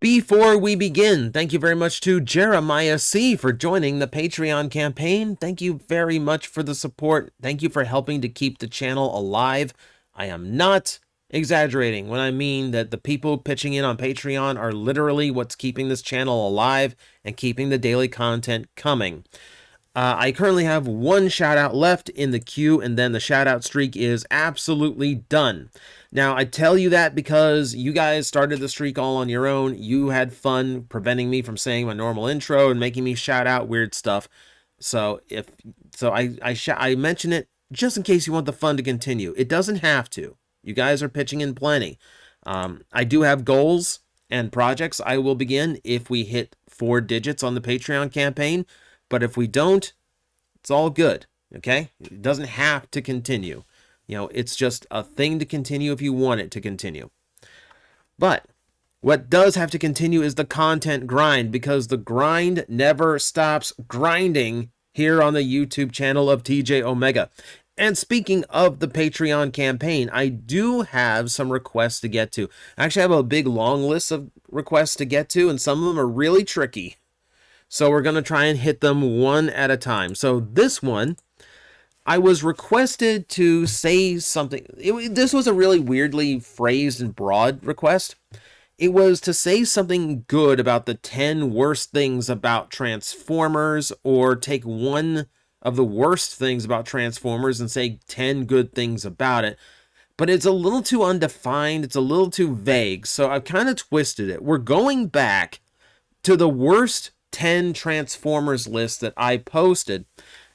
Before we begin, thank you very much to Jeremiah C. for joining the Patreon campaign. Thank you very much for the support. Thank you for helping to keep the channel alive. I am not exaggerating when I mean that the people pitching in on Patreon are literally what's keeping this channel alive and keeping the daily content coming. I currently have one shout out left in the queue, and then the shout out streak is absolutely done. Now, I tell you that because you guys started the streak all on your own. You had fun preventing me from saying my normal intro and making me shout out weird stuff. So I mention it just in case you want the fun to continue. It doesn't have to. You guys are pitching in plenty. I do have goals and projects I will begin if we hit 4 digits on the Patreon campaign. But if we don't, it's all good, okay? It doesn't have to continue. You know, it's just a thing to continue if you want it to continue. But what does have to continue is the content grind, because the grind never stops grinding here on the YouTube channel of TJOmega. And speaking of the Patreon campaign, I do have some requests to get to. I actually have a big long list of requests to get to, and some of them are really tricky. So we're going to try and hit them one at a time. So this one, I was requested to say something. This was a really weirdly phrased and broad request. It was to say something good about the 10 worst things about Transformers, or take one of the worst things about Transformers and say 10 good things about it. But it's a little too undefined. It's a little too vague. So I've kind of twisted it. We're going back to the worst 10 Transformers list that I posted,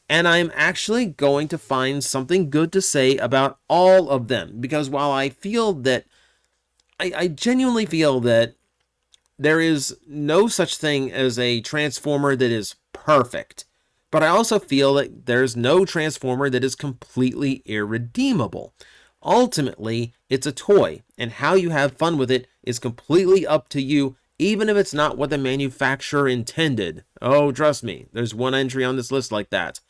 and I'm actually going to find something good to say about all of them, because while I feel that I genuinely feel that there is no such thing as a Transformer that is perfect, but I also feel that there's no Transformer that is completely irredeemable. Ultimately, it's a toy, and how you have fun with it is completely up to you, even if it's not what the manufacturer intended. Oh, trust me, there's one entry on this list like that.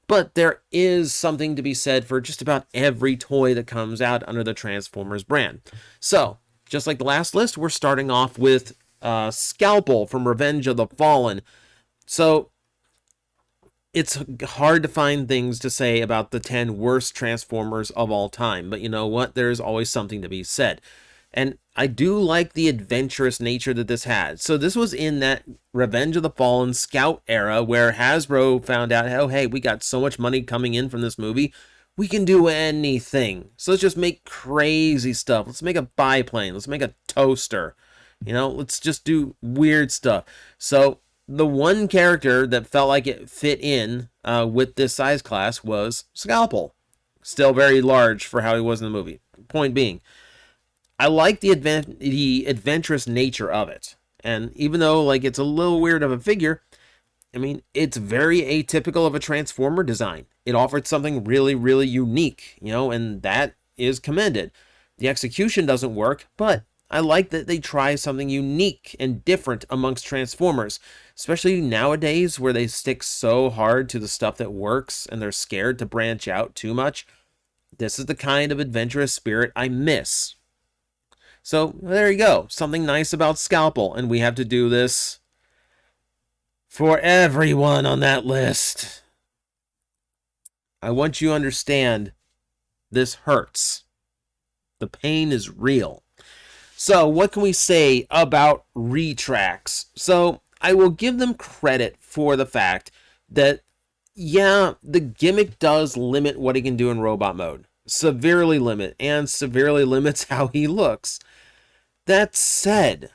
But there is something to be said for just about every toy that comes out under the Transformers brand. So, just like the last list, we're starting off with Scalpel from Revenge of the Fallen. So, it's hard to find things to say about the 10 worst Transformers of all time. But you know what? There's always something to be said. And I do like the adventurous nature that this had. So this was in that Revenge of the Fallen Scout era where Hasbro found out, oh, hey, we got so much money coming in from this movie, we can do anything. So let's just make crazy stuff. Let's make a biplane. Let's make a toaster. You know, let's just do weird stuff. So the one character that felt like it fit in with this size class was Scalpel. Still very large for how he was in the movie. Point being, I like the adventurous nature of it. And even though like it's a little weird of a figure, I mean, it's very atypical of a Transformer design. It offered something really, really unique, you know, and that is commended. The execution doesn't work, but I like that they try something unique and different amongst Transformers, especially nowadays where they stick so hard to the stuff that works and they're scared to branch out too much. This is the kind of adventurous spirit I miss. So there you go, something nice about Scalpel, and we have to do this for everyone on that list. I want you to understand this hurts. The pain is real. So what can we say about Retrax? So I will give them credit for the fact that, yeah, the gimmick does limit what he can do in robot mode. Severely limit, and severely limits how he looks. That said,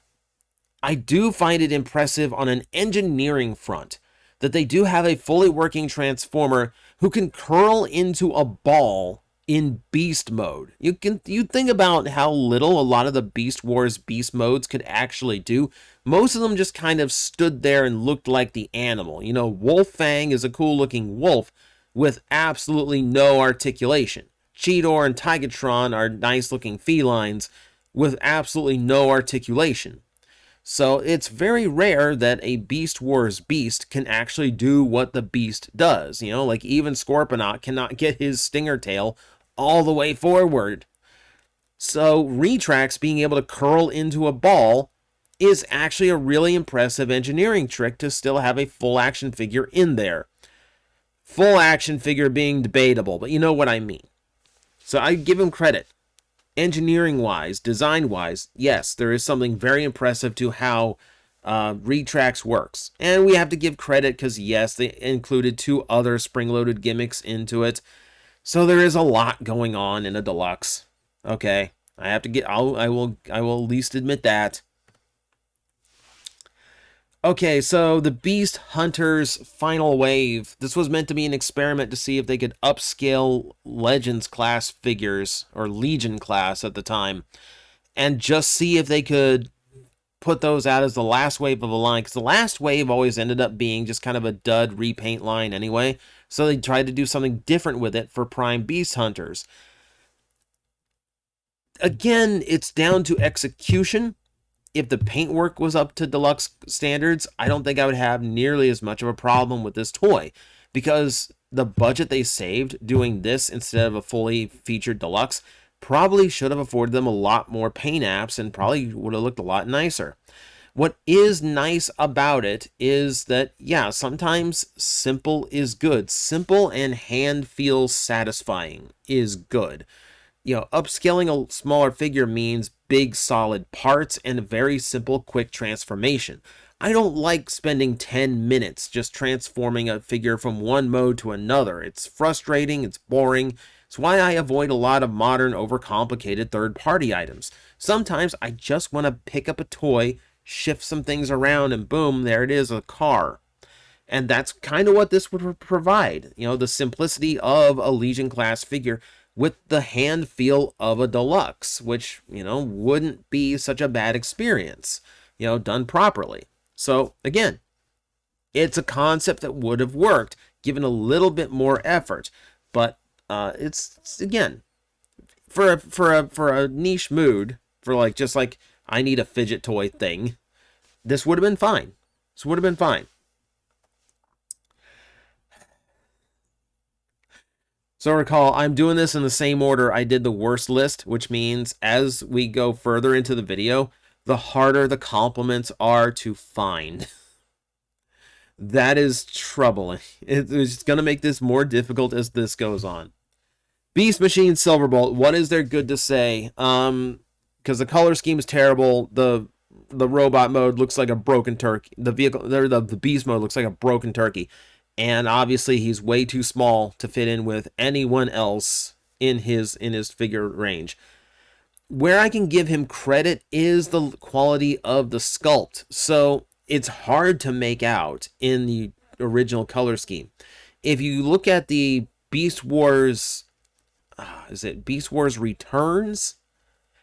I do find it impressive on an engineering front that they do have a fully working Transformer who can curl into a ball in beast mode. You think about how little a lot of the Beast Wars beast modes could actually do. Most of them just kind of stood there and looked like the animal. You know, Wolffang is a cool looking wolf with absolutely no articulation. Cheetor and Tigatron are nice looking felines with absolutely no articulation. So it's very rare that a Beast Wars beast can actually do what the beast does. You know, like even Scorponok cannot get his stinger tail all the way forward. So Retrax being able to curl into a ball is actually a really impressive engineering trick to still have a full action figure in there. Full action figure being debatable, but you know what I mean. So I give him credit. Engineering wise, design wise, yes, there is something very impressive to how TRex works. And we have to give credit because, yes, they included 2 other spring-loaded gimmicks into it. So there is a lot going on in a deluxe. Okay, I have to get. I will at least admit that. Okay, so the Beast Hunters Final Wave. This was meant to be an experiment to see if they could upscale Legends class figures, or Legion class at the time, and just see if they could put those out as the last wave of a line, because the last wave always ended up being just kind of a dud repaint line anyway, so they tried to do something different with it for Prime Beast Hunters. Again, it's down to execution. If the paintwork was up to deluxe standards, I don't think I would have nearly as much of a problem with this toy, because the budget they saved doing this instead of a fully featured deluxe probably should have afforded them a lot more paint apps and probably would have looked a lot nicer. What is nice about it is that, yeah, sometimes simple is good. Simple and hand feels satisfying is good. You know, upscaling a smaller figure means big solid parts and a very simple quick transformation. I don't like spending 10 minutes just transforming a figure from one mode to another. It's frustrating, it's boring. It's why I avoid a lot of modern overcomplicated third-party items. Sometimes I just want to pick up a toy, shift some things around, and boom, there it is, a car. And that's kind of what this would provide. You know, the simplicity of a Legion class figure with the hand feel of a deluxe, which, you know, wouldn't be such a bad experience, you know, done properly. So, again, it's a concept that would have worked given a little bit more effort, but it's again, for a niche mood, for like, just like I need a fidget toy thing, this would have been fine. This would have been fine. So recall, I'm doing this in the same order I did the worst list, which means as we go further into the video, the harder the compliments are to find. That is troubling. It's going to make this more difficult as this goes on. Beast Machine Silverbolt, what is there good to say? Because the color scheme is terrible. The robot mode looks like a broken turkey. The beast mode looks like a broken turkey. And obviously he's way too small to fit in with anyone else in his figure range. Where I can give him credit is the quality of the sculpt. So it's hard to make out in the original color scheme. If you look at the Beast Wars, is it Beast Wars Returns?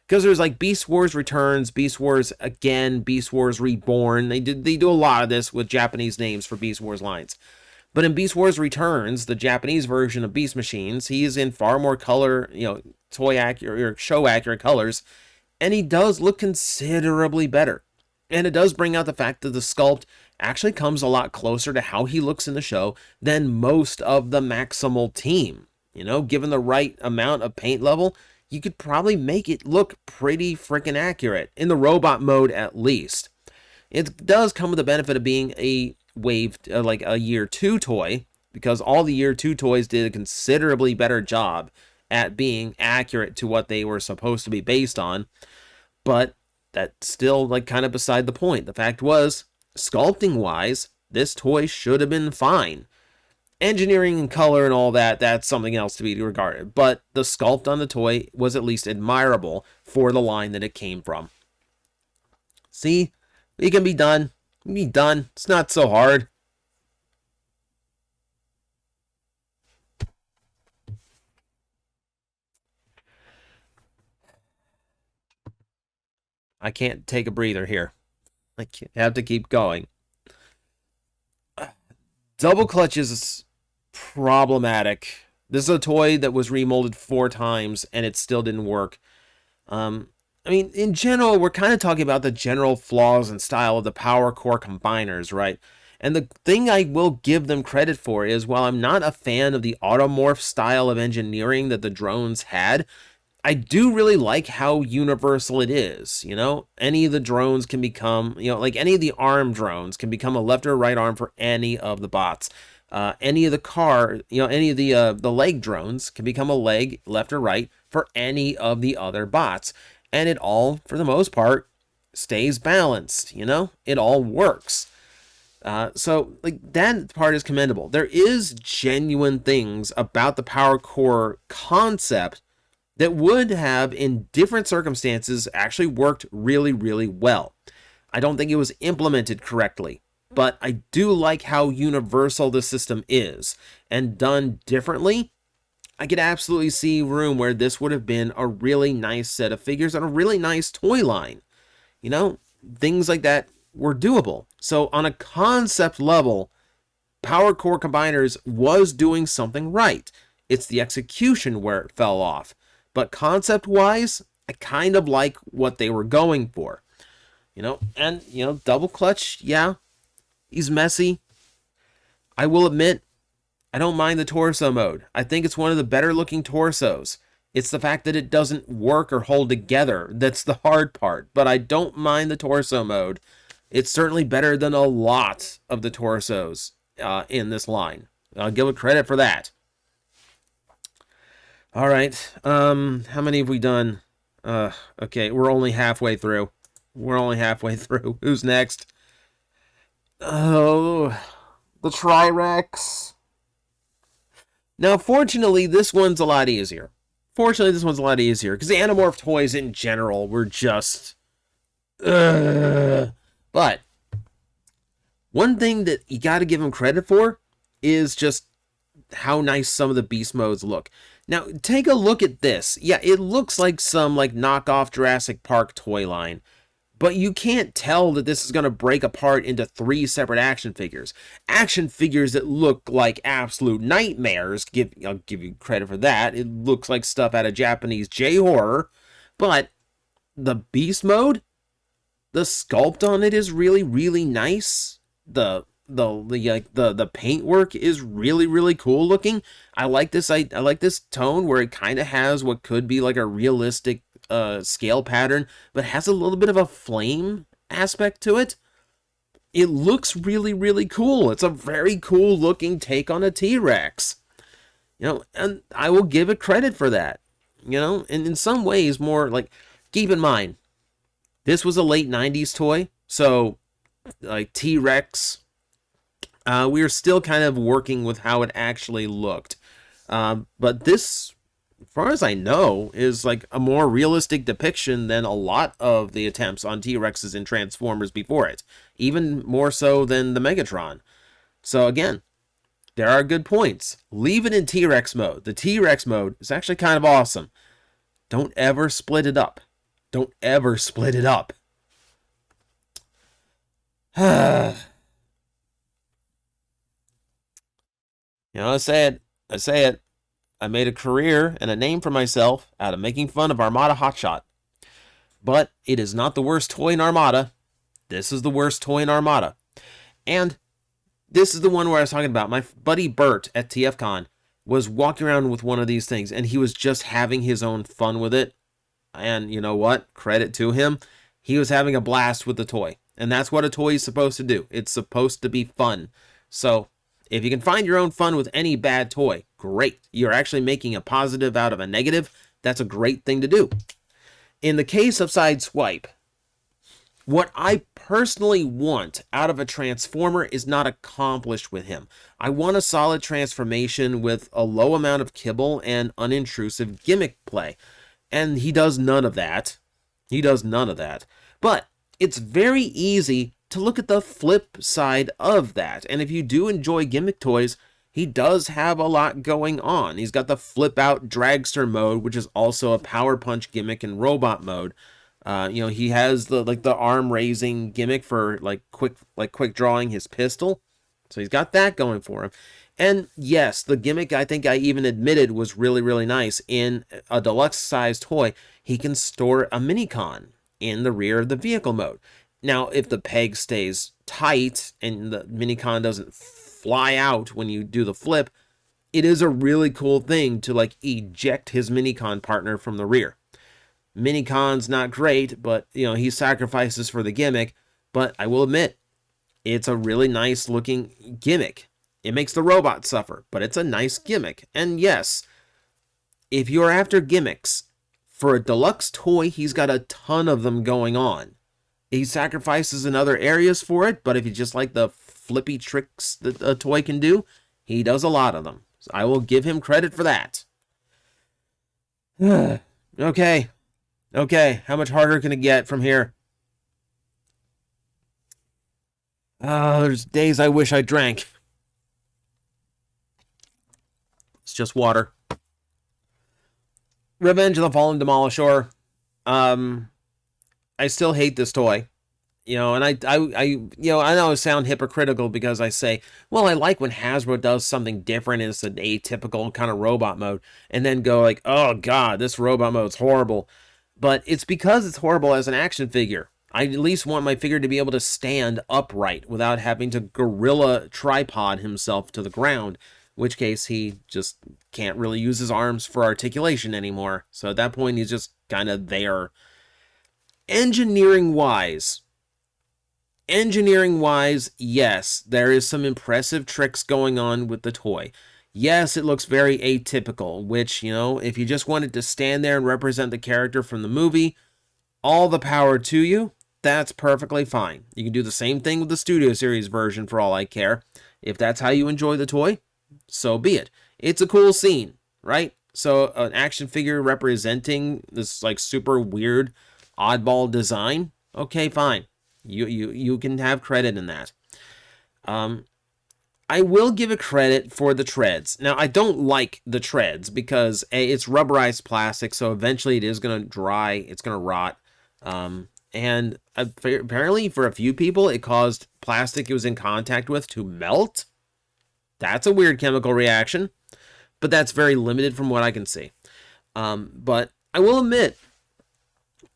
Because there's like Beast Wars Returns, Beast Wars Again, Beast Wars Reborn. They do a lot of this with Japanese names for Beast Wars lines. But in Beast Wars Returns, the Japanese version of Beast Machines, he's in far more color, you know, toy accurate or show accurate colors, and he does look considerably better. And it does bring out the fact that the sculpt actually comes a lot closer to how he looks in the show than most of the Maximal team. You know, given the right amount of paint level, you could probably make it look pretty freaking accurate, in the robot mode at least. It does come with the benefit of being a like a year 2 toy, because all the year 2 toys did a considerably better job at being accurate to what they were supposed to be based on. But that's still like kind of beside the point. The fact was, sculpting wise, this toy should have been fine. Engineering and color and all that, that's something else to be regarded. But the sculpt on the toy was at least admirable for the line that it came from. See, it can be done. It can be done. It's not so hard. I can't take a breather here. I have to keep going. Double clutch is problematic. This is a toy that was remolded 4 times and it still didn't work. I mean, in general, we're kind of talking about the general flaws and style of the Power Core combiners, right? And the thing I will give them credit for is, while I'm not a fan of the automorph style of engineering that the drones had, I do really like how universal it is. You know, any of the drones can become, you know, like any of the arm drones can become a left or right arm for any of the bots. Any of the car, you know, any of the leg drones can become a leg left or right for any of the other bots. And it all, for the most part, stays balanced. You know, it all works. So like that part is commendable. There is genuine things about the power core concept that would have, in different circumstances, actually worked really, really well. I don't think it was implemented correctly, but I do like how universal the system is. And done differently, I could absolutely see room where this would have been a really nice set of figures and a really nice toy line. You know, things like that were doable. So on a concept level, Power Core Combiners was doing something right. It's the execution where it fell off. But concept-wise, I kind of like what they were going for. You know, and, you know, Double Clutch, yeah, he's messy. I will admit, I don't mind the torso mode. I think it's one of the better looking torsos. It's the fact that it doesn't work or hold together that's the hard part. But I don't mind the torso mode. It's certainly better than a lot of the torsos in this line. I'll give it credit for that. All right. How many have we done? Okay, we're only halfway through. Who's next? Oh, the TRex. Now, fortunately, this one's a lot easier. Because the Animorph toys in general were just... But one thing that you got to give him credit for is just how nice some of the beast modes look. Now, take a look at this. Yeah, it looks like some like knockoff Jurassic Park toy line, but you can't tell that this is going to break apart into 3 separate action figures. Action figures that look like absolute nightmares. I'll give you credit for that. It looks like stuff out of Japanese J-horror, but the beast mode, the sculpt on it is really, really nice. The paintwork is really, really cool looking. I like this. I like this tone where it kind of has what could be like a realistic scale pattern, but has a little bit of a flame aspect to it. It looks really, really cool. It's a very cool looking take on a T-Rex. You know, and I will give it credit for that. You know, and in some ways more like, keep in mind, this was a late 90s toy, so like T-Rex, we were still kind of working with how it actually looked. But this, as far as I know, is like a more realistic depiction than a lot of the attempts on T-Rexes in Transformers before it. Even more so than the Megatron. So again, there are good points. Leave it in T-Rex mode. The T-Rex mode is actually kind of awesome. Don't ever split it up. You know, I say it. I made a career and a name for myself out of making fun of Armada Hotshot. But it is not the worst toy in Armada. This is the worst toy in Armada. And this is the one where I was talking about. My buddy Bert at TFCon was walking around with one of these things, and he was just having his own fun with it. And you know what? Credit to him. He was having a blast with the toy. And that's what a toy is supposed to do. It's supposed to be fun. So if you can find your own fun with any bad toy, great. You're actually making a positive out of a negative. That's a great thing to do. In the case of Sideswipe, what I personally want out of a Transformer is not accomplished with him. I want a solid transformation with a low amount of kibble and unintrusive gimmick play. And he does none of that. But it's very easy to look at the flip side of that. And if you do enjoy gimmick toys, he does have a lot going on. He's got the flip out dragster mode, which is also a power punch gimmick in robot mode. You know, he has the arm raising gimmick for quick drawing his pistol. So he's got that going for him. And yes, the gimmick, I think I even admitted, was really, really nice. In a deluxe size toy, he can store a Minicon in the rear of the vehicle mode. Now, if the peg stays tight and the Minicon doesn't fly out when you do the flip, it is a really cool thing to like eject his Minicon partner from the rear. Minicon's not great, but you know, he sacrifices for the gimmick, but I will admit, it's a really nice looking gimmick. It makes the robot suffer, but it's a nice gimmick. And yes, if you're after gimmicks, for a deluxe toy, he's got a ton of them going on. He sacrifices in other areas for it, but if you just like the flippy tricks that a toy can do, he does a lot of them. So I will give him credit for that. Okay. Okay, how much harder can it get from here? There's days I wish I drank. It's just water. Revenge of the Fallen Demolisher. I still hate this toy. You know, and I know I sound hypocritical because I say, well, I like when Hasbro does something different. It's an atypical kind of robot mode, and then go like, oh god, this robot mode's horrible. But it's because it's horrible as an action figure. I at least want my figure to be able to stand upright without having to gorilla tripod himself to the ground, in which case he just can't really use his arms for articulation anymore. So at that point, he's just kind of there. Engineering-wise, yes, there is some impressive tricks going on with the toy. Yes, it looks very atypical, which, you know, if you just wanted to stand there and represent the character from the movie, all the power to you. That's perfectly fine. You can do the same thing with the Studio Series version for all I care. If that's how you enjoy the toy, so be it. It's a cool scene, right? So an action figure representing this like super weird oddball design, okay, fine. You can have credit in that. I will give it credit for the treads. Now, I don't like the treads because it's rubberized plastic, so eventually it is going to dry, it's going to rot. And apparently for a few people, it caused plastic it was in contact with to melt. That's a weird chemical reaction, but that's very limited from what I can see. But I will admit,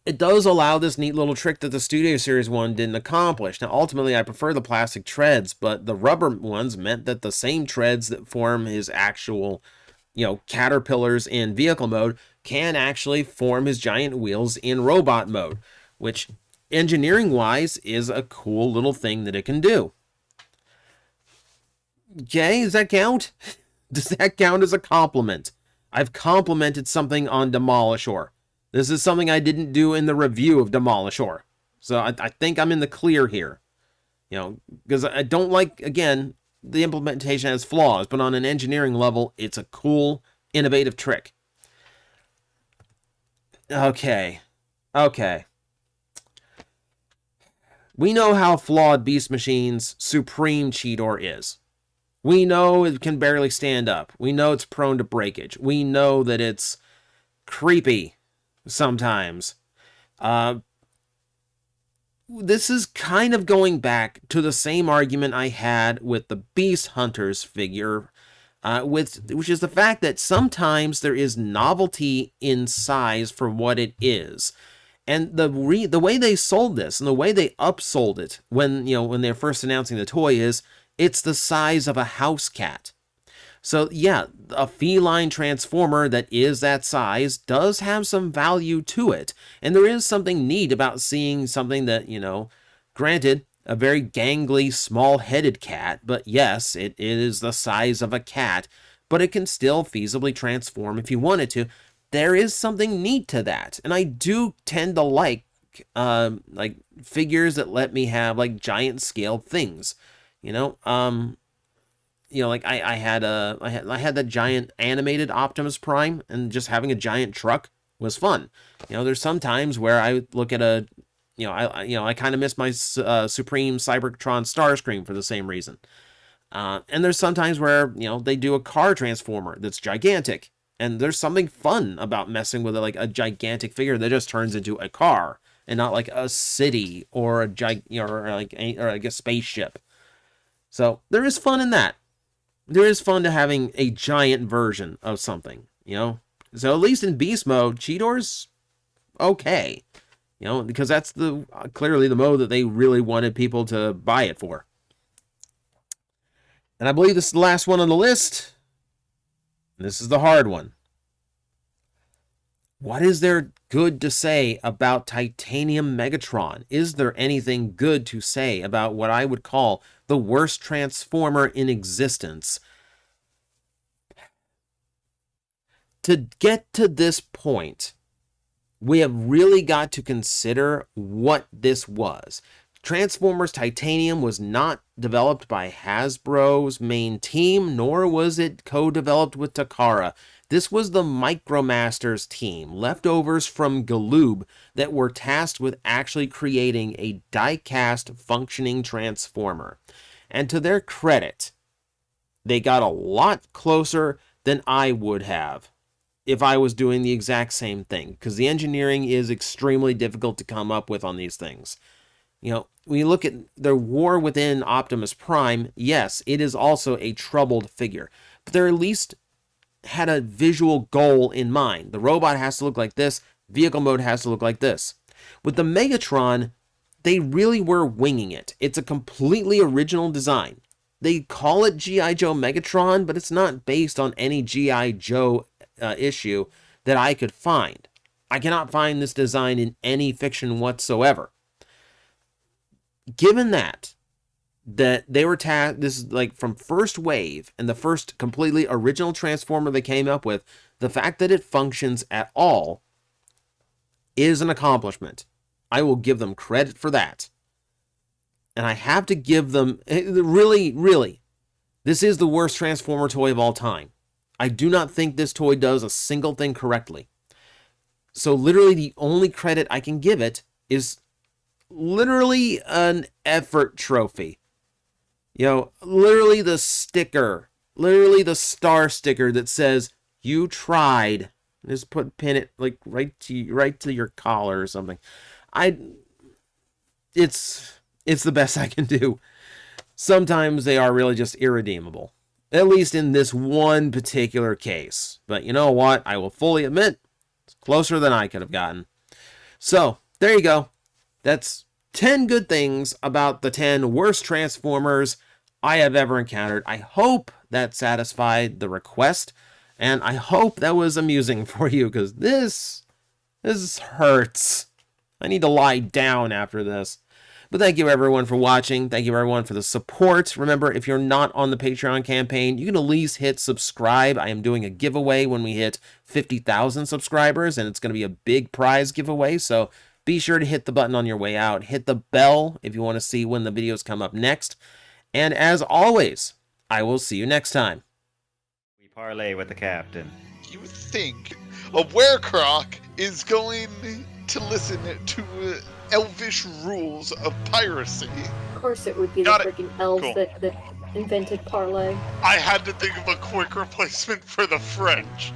it does allow this neat little trick that the Studio Series one didn't accomplish. Now, ultimately, I prefer the plastic treads, but the rubber ones meant that the same treads that form his actual, you know, caterpillars in vehicle mode can actually form his giant wheels in robot mode, which engineering-wise is a cool little thing that it can do. Okay, does that count? Does that count as a compliment? I've complimented something on Demolisher. This is something I didn't do in the review of Demolisher. So I think I'm in the clear here. You know, because I don't like, again, the implementation has flaws, but on an engineering level, it's a cool, innovative trick. Okay. We know how flawed Beast Machine's Supreme Cheetor is. We know it can barely stand up. We know it's prone to breakage. We know that it's creepy sometimes. This is kind of going back to the same argument I had with the Beast Hunters figure, which is the fact that sometimes there is novelty in size for what it is. And the way they sold this and the way they upsold it when they're first announcing the toy is it's the size of a house cat. So yeah, a feline transformer that is that size does have some value to it. And there is something neat about seeing something that, granted, a very gangly, small-headed cat, but yes, it is the size of a cat, but it can still feasibly transform if you wanted to. There is something neat to that. And I do tend to like figures that let me have like giant scale things, I had that giant animated Optimus Prime, and just having a giant truck was fun. There's some times where I look at I kind of miss my Supreme Cybertron Starscream for the same reason. And there's sometimes where, they do a car transformer that's gigantic, and there's something fun about messing with a gigantic figure that just turns into a car and not like a city or a spaceship. So there is fun in that. There is fun to having a giant version of something, So at least in beast mode, Cheetor's okay, because that's clearly the mode that they really wanted people to buy it for. And I believe this is the last one on the list. This is the hard one. What is there good to say about Titanium Megatron? Is there anything good to say about what I would call the worst Transformer in existence? To get to this point, we have really got to consider what this was. Transformers Titanium was not developed by Hasbro's main team, nor was it co-developed with Takara. This was the Micromasters team, leftovers from Galoob, that were tasked with actually creating a die-cast functioning Transformer. And to their credit, they got a lot closer than I would have if I was doing the exact same thing, because the engineering is extremely difficult to come up with on these things. You know, when you look at the war within Optimus Prime, yes, it is also a troubled figure, but they're at least had a visual goal in mind. The robot has to look like this, vehicle mode has to look like this. With the Megatron, they really were winging it. It's a completely original design. They call it G.I. Joe Megatron, but it's not based on any G.I. Joe issue that I could find. I cannot find this design in any fiction whatsoever. Given that they were this is like from first wave and the first completely original Transformer they came up with, the fact that it functions at all is an accomplishment. I will give them credit for that. And I have to give them, really, this is the worst Transformer toy of all time. I do not think this toy does a single thing correctly. So literally the only credit I can give it is literally an effort trophy. You know, literally the sticker, literally the star sticker that says, you tried. Just pin it like right to your collar or something. It's the best I can do. Sometimes they are really just irredeemable. At least in this one particular case. But you know what? I will fully admit, it's closer than I could have gotten. So, there you go. That's 10 good things about the 10 worst Transformers I have ever encountered. I hope that satisfied the request. And I hope that was amusing for you, because this hurts. I need to lie down after this. But thank you everyone for watching. Thank you everyone for the support. Remember, if you're not on the Patreon campaign, you can at least hit subscribe. I am doing a giveaway when we hit 50,000 subscribers, and it's going to be a big prize giveaway. So be sure to hit the button on your way out. Hit the bell if you want to see when the videos come up next. And as always, I will see you next time. We parlay with the captain. You think a werecroc is going to listen to elvish rules of piracy? Of course it would be the freaking elves that invented parlay. I had to think of a quick replacement for the French.